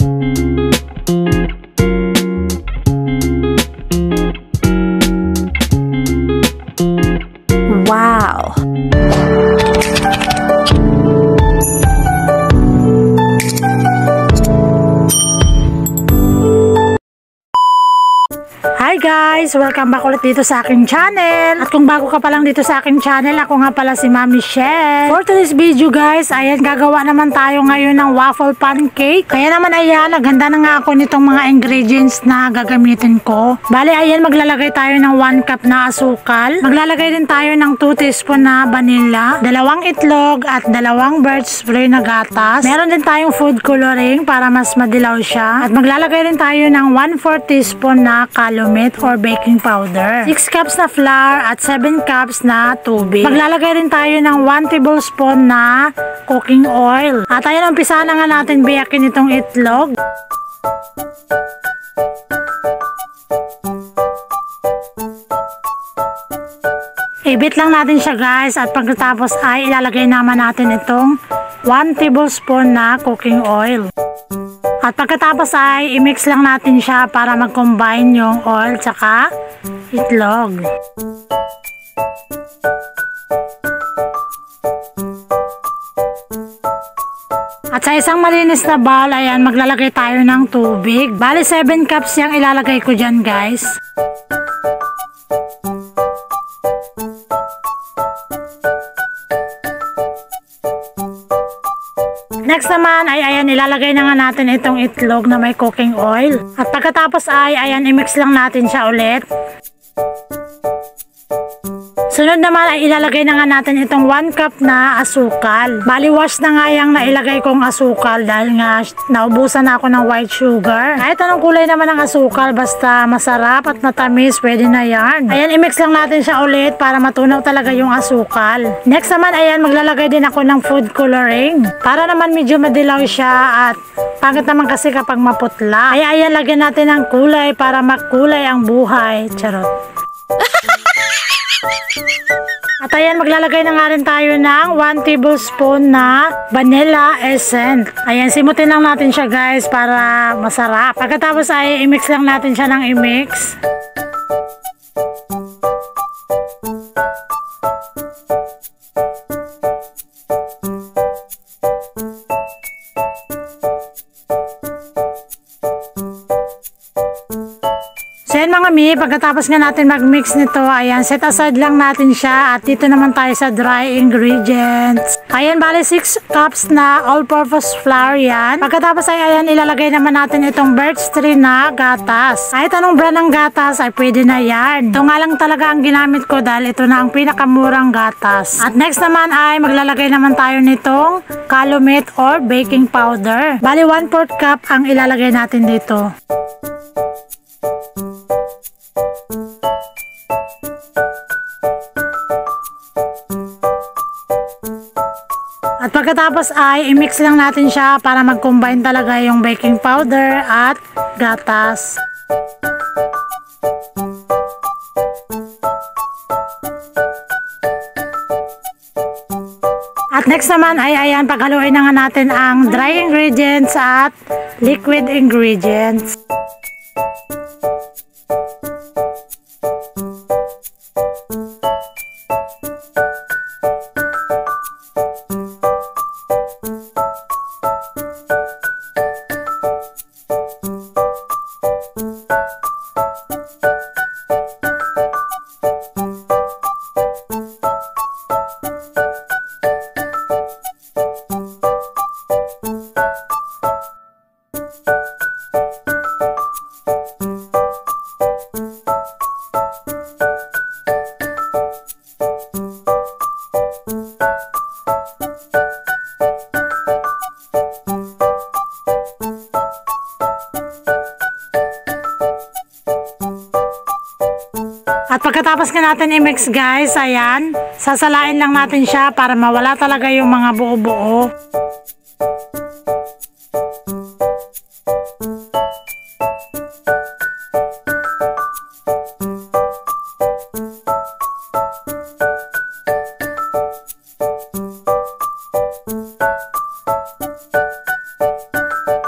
Wow! Hi guys! Welcome back ulit dito sa aking channel. At kung bago ka pa lang dito sa aking channel, ako nga pala si Ma'am Michelle. For today's video guys, ayan, gagawa naman tayo ngayon ng waffle pancake. Kaya naman ayan, naghanda na nga ako nitong mga ingredients na gagamitin ko. Bale ayan, maglalagay tayo ng 1 cup na asukal. Maglalagay din tayo ng 2 teaspoon na vanilla, 2 itlog at 2 birch spray na gatas. Meron din tayong food coloring para mas madilaw siya. At maglalagay din tayo ng 1/4 teaspoon na calumet or baking powder, 6 cups na flour at 7 cups na tubig. Maglalagay rin tayo ng 1 tablespoon na cooking oil. At ayan, umpisa na nga natin biyakin itong itlog. Ibit lang natin siya guys, at pagkatapos ay ilalagay naman natin itong 1 tablespoon na cooking oil. At pagkatapos ay i-mix lang natin siya para mag-combine yung oil tsaka itlog. At sa isang malinis na bowl, ayan, maglalagay tayo ng tubig. Bali 7 cups yung ilalagay ko dyan guys. Next naman ay ayan, ilalagay na nga natin itong itlog na may cooking oil. At pagkatapos ay ayan, i-mix lang natin siya ulit. Sunod naman ay ilalagay na nga natin itong 1 cup na asukal. Bali wash na nga yung nailagay kong asukal dahil nga naubusan na ako ng white sugar. Kahit anong kulay naman ng asukal, basta masarap at matamis, pwede na yan. Ayan, i-mix lang natin siya ulit para matunaw talaga yung asukal. Next naman, ayan, maglalagay din ako ng food coloring para naman medyo madilaw siya, at pangit naman kasi kapag maputla. Kaya ayan, lagyan natin ng kulay para makulay ang buhay. Charot. At ayan, maglalagay na nga rin tayo ng 1 tablespoon na vanilla essence. Ayan, simutin lang natin siya guys para masarap. Pagkatapos ay i-mix lang natin siya ng i-mix. So yan mga mi, pagkatapos nga natin mag-mix nito, ayan, set aside lang natin siya. At dito naman tayo sa dry ingredients. Ayan, bali 6 cups na all-purpose flour yan. Pagkatapos ay ayan, ilalagay naman natin itong birch tree na gatas. Kahit anong brand ng gatas ay pwede na yan. Ito nga lang talaga ang ginamit ko dahil ito na ang pinakamurang gatas. At next naman ay maglalagay naman tayo nitong calumet or baking powder. Bali 1/4 cup ang ilalagay natin dito. At pagkatapos ay i-mix lang natin siya para mag-combine talaga yung baking powder at gatas. At next naman ay ayan, paghaluin na nga natin ang dry ingredients at liquid ingredients. At pagkatapos nga natin i-mix guys, ayan, sasalain lang natin siya para mawala talaga yung mga buo-buo.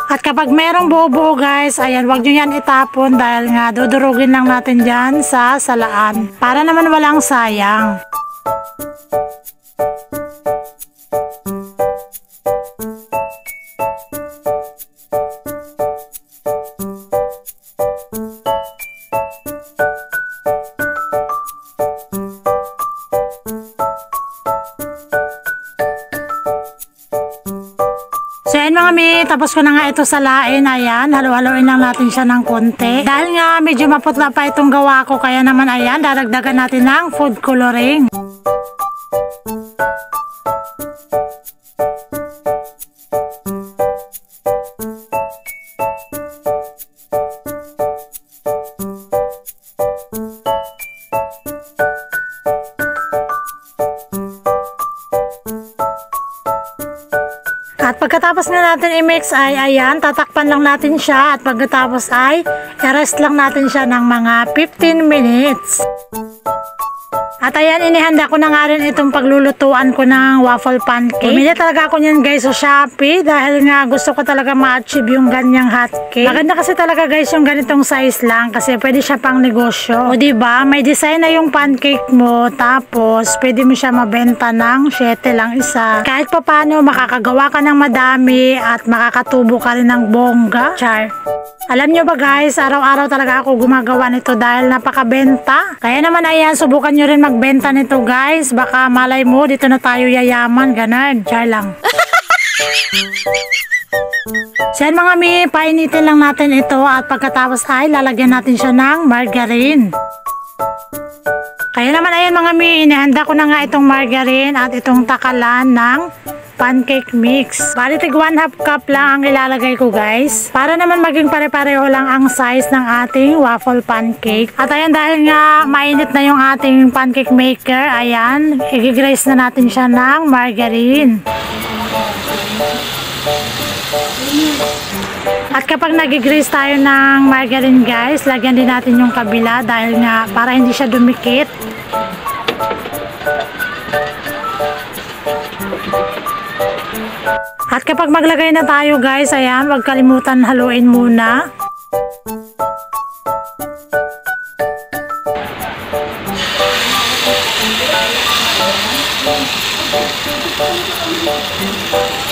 At kapag merong buo-buo guys, ayan, wag nyo yan itapon dahil nga dudurugin lang natin dyan sa salaan. Para naman walang sayang. So ayan mga mi, tapos ko na nga ito salain. Ayan, halo-haloin lang natin siya ng konti. Dahil nga medyo maputla pa itong gawa ko, kaya naman ayan, dadagdagan natin ng food coloring. At pagkatapos nga natin i-mix ay ayan, tatakpan lang natin siya at pagkatapos ay i-rest lang natin siya ng mga 15 minutes. At ayan, inihanda ko na nga rin itong paglulutuan ko ng waffle pancake. Bumili talaga ako niyan guys sa Shopee dahil nga gusto ko talaga ma-achieve yung ganyang hot cake. Maganda kasi talaga guys yung ganitong size lang kasi pwede siya pang negosyo. O diba, may design na yung pancake mo tapos pwede mo siya mabenta ng 7 lang isa. Kahit pa paano makakagawa ka ng madami at makakatubo ka rin ng bongga. Char. Alam nyo ba guys, araw-araw talaga ako gumagawa nito dahil napakabenta. Kaya naman ayan, subukan nyo rin magbenta nito guys. Baka malay mo, dito na tayo yayaman. Ganun, char lang. So yan mga mi, painitin lang natin ito at pagkatapos ay lalagyan natin siya ng margarine. Kaya naman ayan mga mi, inihanda ko na nga itong margarine at itong takalan ng pancake mix. Bali tig 1/2 cup lang ang ilalagay ko guys. Para naman maging pare-pareho lang ang size ng ating waffle pancake. At ayan, dahil nga mainit na yung ating pancake maker, ayan, i-grease na natin siya ng margarine. At kapag nag-grease tayo ng margarine guys, lagyan din natin yung kabila dahil nga para hindi siya dumikit. At kapag maglagay na tayo guys, ayan, huwag kalimutan haluin muna.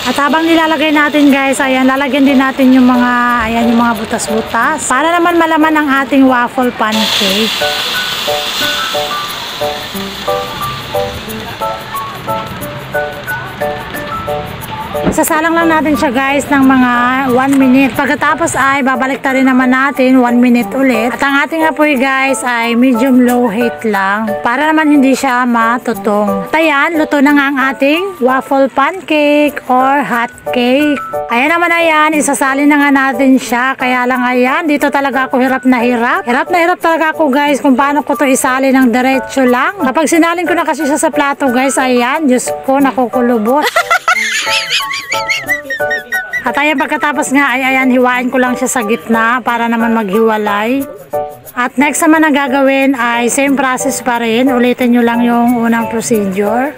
At habang nilalagay natin guys, ayan, lalagyan din natin yung mga, ayan, yung mga butas-butas para naman malaman ang ating waffle pancake. Sasalang lang natin siya guys ng mga 1 minute. Pagkatapos ay babalik rin naman natin 1 minute ulit. At ang ating apoy guys ay medium low heat lang para naman hindi siya matutong. At ayan, luto na nga ang ating waffle pancake or hot cake. Ayan naman, ayan, isasali na nga natin siya. Kaya lang ayan, dito talaga ako hirap na hirap. Hirap na hirap talaga ako guys kung paano ko to isali ng diretso lang. Kapag sinalin ko na kasi siya sa plato guys, ayan, Diyos ko, nakukulubot. At ayan, pagkatapos nga ay ayan, hiwain ko lang siya sa gitna para naman maghiwalay. At next naman na gagawin ay same process pa rin. Ulitin nyo lang yung unang procedure.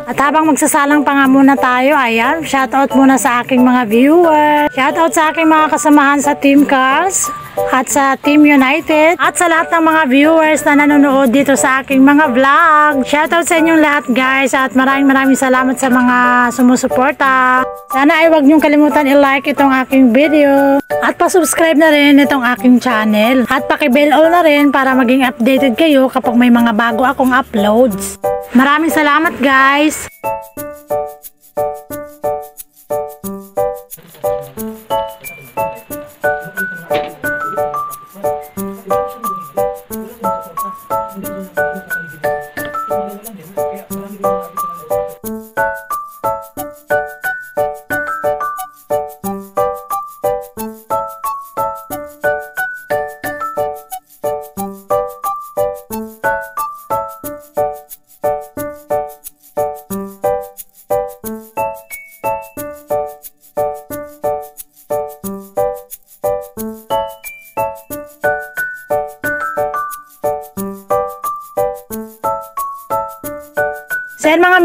At habang magsasalang pa nga muna tayo, ayan, shoutout muna sa aking mga viewers. Shoutout sa aking mga kasamahan sa Team Cars at sa Team United at sa lahat ng mga viewers na nanonood dito sa aking mga vlog. Shoutout sa inyong lahat guys at maraming salamat sa mga sumusuporta. Sana ay huwag niyong kalimutan i-like itong aking video at pa-subscribe na rin itong aking channel at paki-bell all na rin para maging updated kayo kapag may mga bago akong uploads. Maraming salamat guys!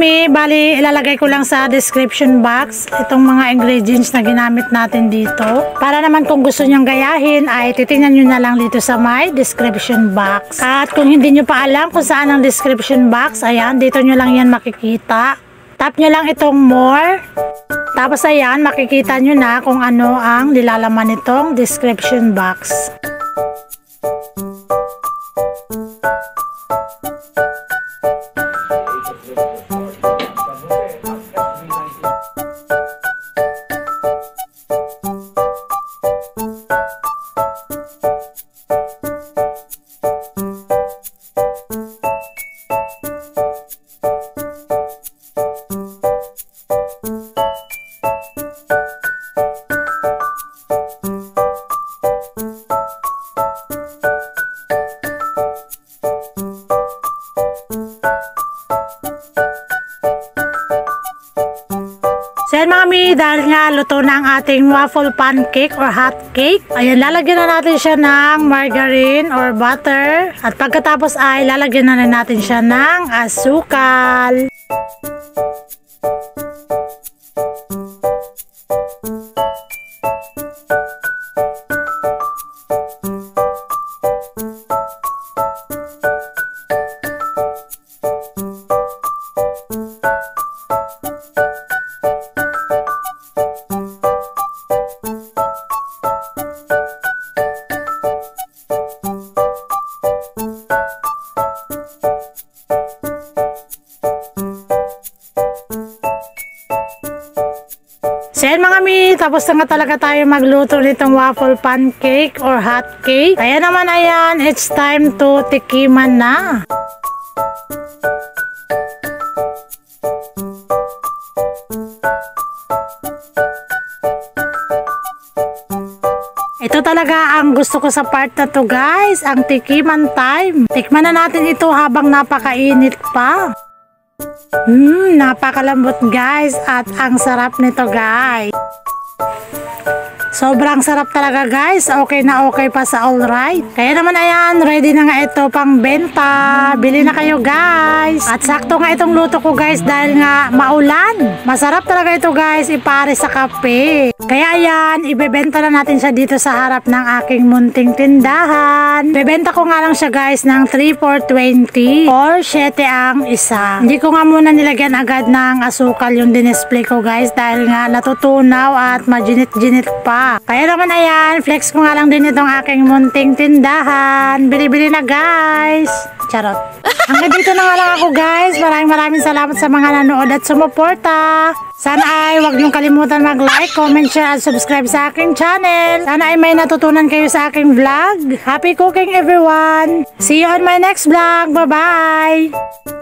mami, bali ilalagay ko lang sa description box itong mga ingredients na ginamit natin dito. Para naman kung gusto nyong gayahin ay titingnan nyo na lang dito sa my description box. At kung hindi nyo pa alam kung saan ang description box, ayan, dito nyo lang yan makikita. Tap nyo lang itong more. Tapos ayan, makikita nyo na kung ano ang nilalaman nitong description box. So yan mami, dahil nga luto na ang ating waffle pancake or hot cake, ayan, lalagyan na natin siya ng margarine or butter. At pagkatapos ay lalagyan na rin natin siya ng asukal. So yan mga mi, tapos na nga talaga tayo magluto nitong waffle pancake or hot cake. Kaya naman ayan, it's time to tikiman na. Ito talaga ang gusto ko sa part na to guys, ang tikiman time. Tikman na natin ito habang napakainit pa. Napakalambot guys at ang sarap nito guys. Sobrang sarap talaga guys. Okay na okay pa sa alright. Kaya naman ayan, ready na nga ito pang benta. Bili na kayo guys. At sakto nga itong luto ko guys dahil nga maulan. Masarap talaga ito guys, ipare sa kape. Kaya ayan, ibebenta na natin siya dito sa harap ng aking munting tindahan. Bebenta ko nga lang siya guys ng 3 for 20 or 7 ang isa. Hindi ko nga muna nilagyan agad ng asukal yung dinisplay ko guys dahil nga natutunaw at majinit-jinit pa. Kaya naman ayan, flex ko nga lang din itong aking munting tindahan. Bili-bili na guys. Charot. Hanggang dito na nga lang ako guys. Maraming salamat sa mga nanood at sumuporta. Sana ay huwag niyong kalimutan mag-like, comment, share at subscribe sa aking channel. Sana ay may natutunan kayo sa aking vlog. Happy cooking everyone. See you on my next vlog. Bye-bye.